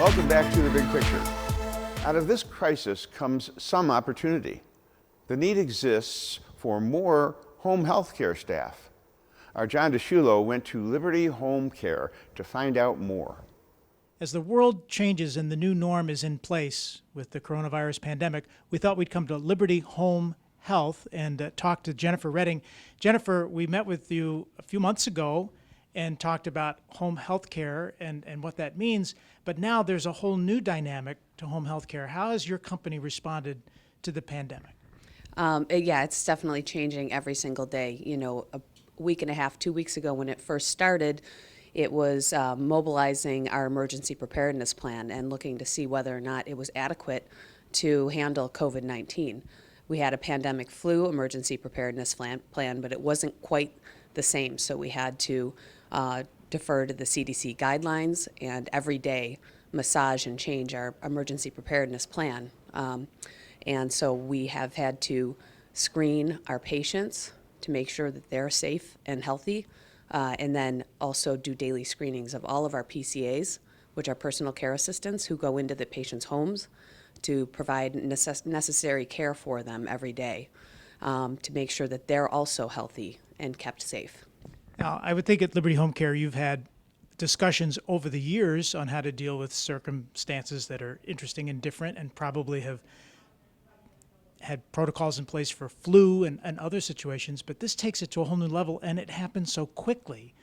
Welcome back to The Big Picture. Out of this crisis comes some opportunity. The need exists for more home health care staff. Our John DeShulo went to Liberty Home Care to find out more. As the world changes and the new norm is in place with the coronavirus pandemic, we thought we'd come to Liberty Home Health and talk to Jennifer Redding. Jennifer, we met with you a few months ago and talked about home health care and what that means, but now there's a whole new dynamic to home health care. How has your company responded to the pandemic? Yeah, it's definitely changing every single day. You know, a week and a half, 2 weeks ago when it first started, it was mobilizing our emergency preparedness plan and looking to see whether or not it was adequate to handle COVID-19. We had a pandemic flu emergency preparedness plan, but it wasn't quite the same, so we had to defer to the CDC guidelines and every day massage and change our emergency preparedness plan. And so we have had to screen our patients to make sure that they're safe and healthy, and then also do daily screenings of all of our PCAs, which are personal care assistants who go into the patient's homes to provide necessary care for them every day, to make sure that they're also healthy and kept safe. Now, I would think at Liberty Home Care you've had discussions over the years on how to deal with circumstances that are interesting and different, and probably have had protocols in place for flu and other situations, but this takes it to a whole new level, and it happens so quickly.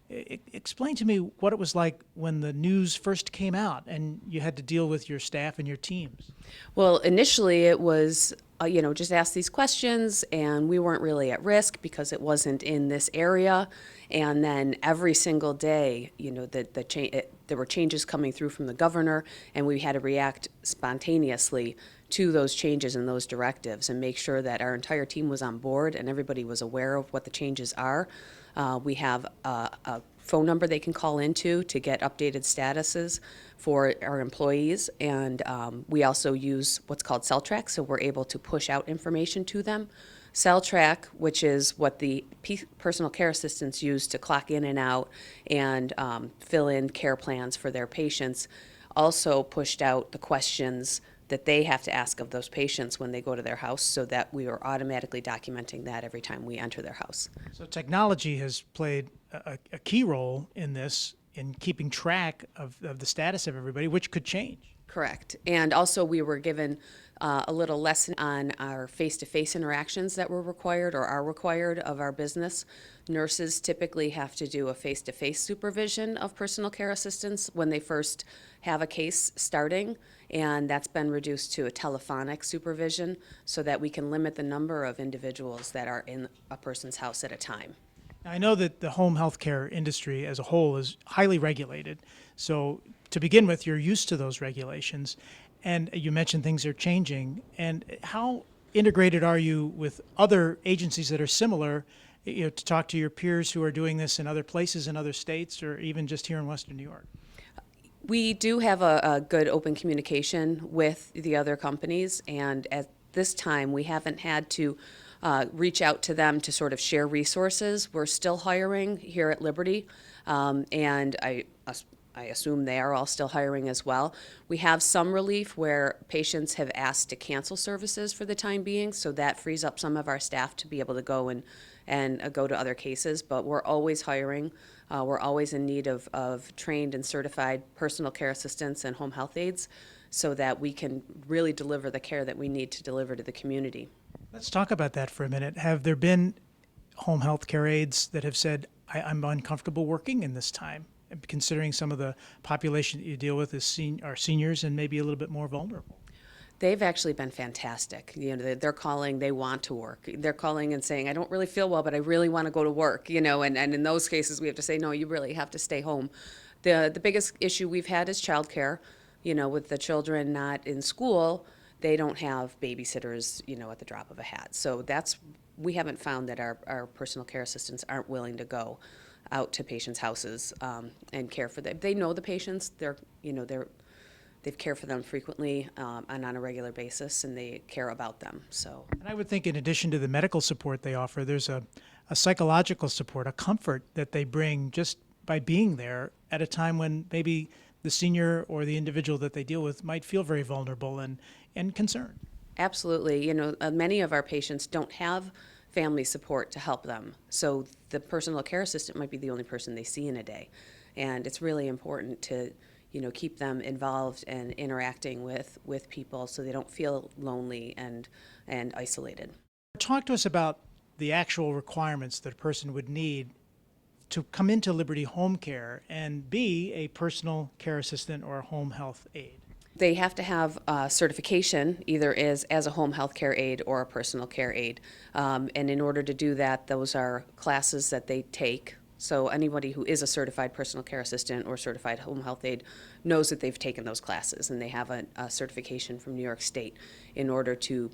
Explain to me what it was like when the news first came out and you had to deal with your staff and your teams. Well, initially it was, just ask these questions, and we weren't really at risk because it wasn't in this area. And then every single day, there were changes coming through from the governor, and we had to react spontaneously to those changes and those directives and make sure that our entire team was on board and everybody was aware of what the changes are. We have a phone number they can call into to get updated statuses for our employees, and we also use what's called CellTrack, so we're able to push out information to them. CellTrack, which is what the personal care assistants use to clock in and out and fill in care plans for their patients, also pushed out the questions that they have to ask of those patients when they go to their house, so that we are automatically documenting that every time we enter their house. So technology has played a key role in this, in keeping track of the status of everybody, which could change. Correct. And also we were given a little lesson on our face-to-face interactions that were required or are required of our business. Nurses typically have to do a face-to-face supervision of personal care assistants when they first have a case starting, and that's been reduced to a telephonic supervision so that we can limit the number of individuals that are in a person's house at a time. I know that the home health care industry as a whole is highly regulated. So to begin with, you're used to those regulations. And you mentioned things are changing. And how integrated are you with other agencies that are similar, to talk to your peers who are doing this in other places in other states or even just here in Western New York? We do have a good open communication with the other companies, and at this time we haven't had to reach out to them to sort of share resources. We're still hiring here at Liberty, and I assume they are all still hiring as well. We have some relief where patients have asked to cancel services for the time being, so that frees up some of our staff to be able to go and go to other cases, but we're always hiring. We're always in need of trained and certified personal care assistants and home health aides so that we can really deliver the care that we need to deliver to the community. Let's talk about that for a minute. Have there been home health care aides that have said, I'm uncomfortable working in this time, considering some of the population that you deal with are seniors and maybe a little bit more vulnerable? They've actually been fantastic. They're calling, they want to work. They're calling and saying, I don't really feel well, but I really want to go to work, and in those cases we have to say, no, you really have to stay home. The biggest issue we've had is childcare. With the children not in school, they don't have babysitters, at the drop of a hat. So we haven't found that our personal care assistants aren't willing to go out to patients' houses and care for them. They know the patients. They've cared for them frequently and on a regular basis, and they care about them. So, and I would think in addition to the medical support they offer, there's a psychological support, a comfort that they bring just by being there at a time when maybe the senior or the individual that they deal with might feel very vulnerable and concerned. Absolutely. Many of our patients don't have family support to help them. So the personal care assistant might be the only person they see in a day. And it's really important to, keep them involved and interacting with people so they don't feel lonely and isolated. Talk to us about the actual requirements that a person would need to come into Liberty Home Care and be a personal care assistant or a home health aide. They have to have certification, either as a home health care aide or a personal care aide. And in order to do that, those are classes that they take. So anybody who is a certified personal care assistant or certified home health aide knows that they've taken those classes, and they have a certification from New York State in order to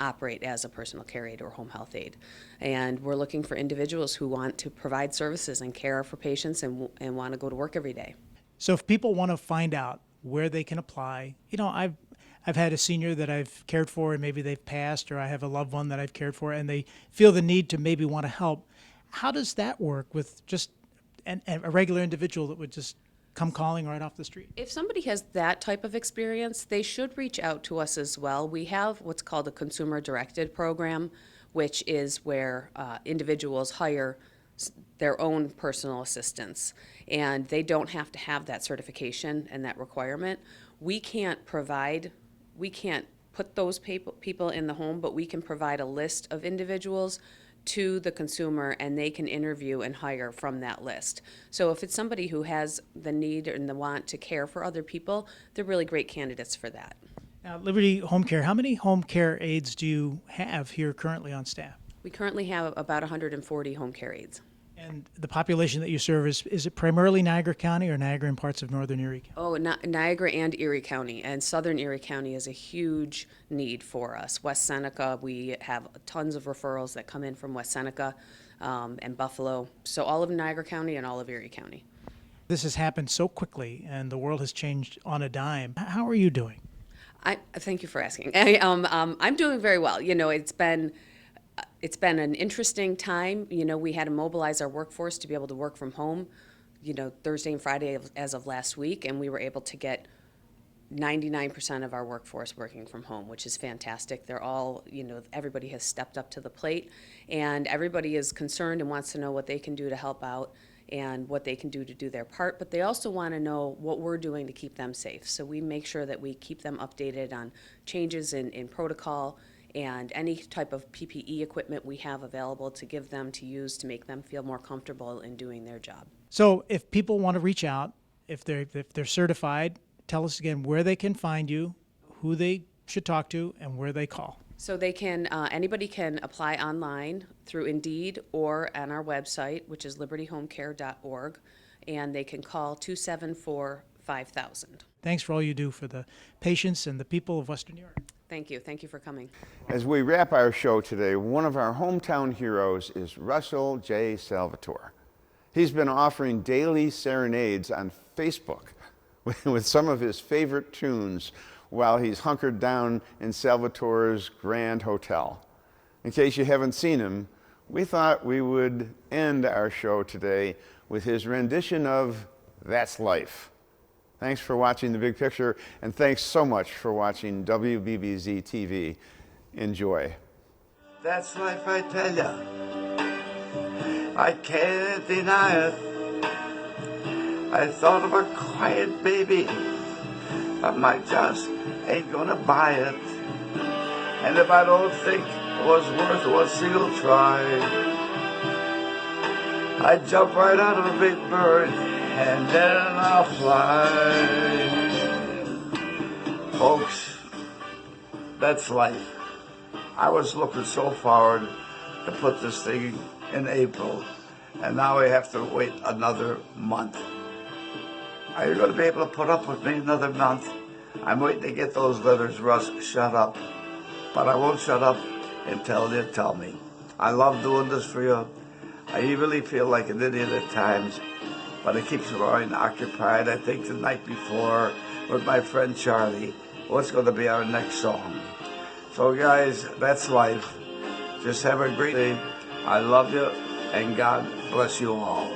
operate as a personal care aide or home health aide. And we're looking for individuals who want to provide services and care for patients and want to go to work every day. So if people want to find out where they can apply, I've had a senior that I've cared for and maybe they've passed, or I have a loved one that I've cared for and they feel the need to maybe want to help. How does that work with just a regular individual that would just come calling right off the street? If somebody has that type of experience, they should reach out to us as well. We have what's called a consumer-directed program, which is where individuals hire their own personal assistants, and they don't have to have that certification and that requirement. We can't put those people in the home, but we can provide a list of individuals to the consumer, and they can interview and hire from that list. So if it's somebody who has the need and the want to care for other people, they're really great candidates for that. Now, Liberty Home Care, how many home care aides do you have here currently on staff? We currently have about 140 home care aides. And the population that you serve, is it primarily Niagara County or Niagara and parts of northern Erie County? Oh, Niagara and Erie County, and southern Erie County is a huge need for us. West Seneca, we have tons of referrals that come in from West Seneca and Buffalo. So all of Niagara County and all of Erie County. This has happened so quickly and the world has changed on a dime. How are you doing? Thank you for asking. I'm doing very well. It's been an interesting time. We had to mobilize our workforce to be able to work from home, Thursday and Friday as of last week, and we were able to get 99% of our workforce working from home, which is fantastic. They're all, everybody has stepped up to the plate, and everybody is concerned and wants to know what they can do to help out and what they can do to do their part, but they also want to know what we're doing to keep them safe. So we make sure that we keep them updated on changes in protocol and any type of PPE equipment we have available to give them to use to make them feel more comfortable in doing their job. So if people want to reach out, if they're certified, tell us again where they can find you, who they should talk to, and where they call. So they can, anybody can apply online through Indeed or on our website, which is libertyhomecare.org, and they can call 274-5000. Thanks for all you do for the patients and the people of Western New York. Thank you. Thank you for coming. As we wrap our show today, one of our hometown heroes is Russell J Salvatore. He's been offering daily serenades on Facebook with some of his favorite tunes while he's hunkered down in Salvatore's Grand Hotel. In case you haven't seen him, we thought we would end our show today with his rendition of That's Life. Thanks for watching The Big Picture, and thanks so much for watching WBBZ-TV. Enjoy. That's life, I tell ya. I can't deny it. I thought of a quiet baby, but my just ain't gonna buy it. And if I don't think it was worth one single try, I'd jump right out of a big bird and then I'll fly. Folks, that's life. I was looking so forward to put this thing in April, and now we have to wait another month. Are you going to be able to put up with me another month? I'm waiting to get those letters, Russ, shut up. But I won't shut up until you tell me. I love doing this for you. I really feel like an idiot at times, but it keeps me occupied. I think the night before with my friend Charlie, what's going to be our next song? So guys, that's life. Just have a great day. I love you, and God bless you all.